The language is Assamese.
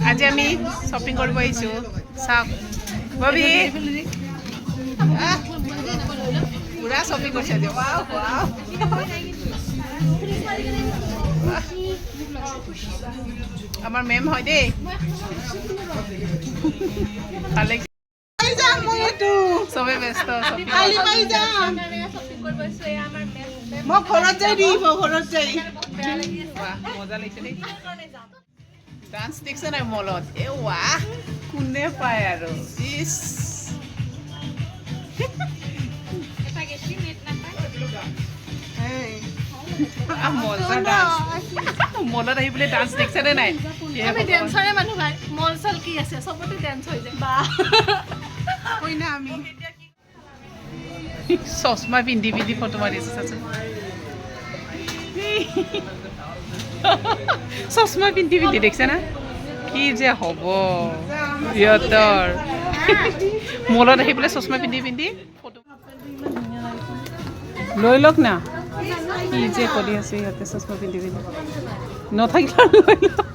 আজি আমি শ্বপিং কৰিব আহিছোঁ চাওক ববি পুৰা শ্বপিং কৰিছে দিয়ক আমাৰ মেম হয় দেই ভালে চবে ব্যস্ত মই ঘৰত যাই দিব ঘৰত যাই মজা লাগিছে দেই ডান্স দেখিছে নাই মলত এ ৱাহ কোনে পায় আৰু ইছ মজা ডান্স মলত আহি পেলাই ডান্স দেখিছেনে নাই আমি ডেন্সাৰে মানুহ ভাই মল চল কি আছে চবতে ডেন্স হৈ যায় বা কই না আমি চশমা পিন্ধি পিন্ধি ফটো মাৰিছে চাচোন চশমা পিন্ধি পিন্ধি দেখিছে না কি যে হ'ব সিহঁতৰ মলত আহি পেলাই চশমা পিন্ধি পিন্ধি ফটো লৈ লওক না কি যে কৰি আছে সিহঁতে চশমা পিন্ধি পিন্ধি নথাকিলে লৈ লওক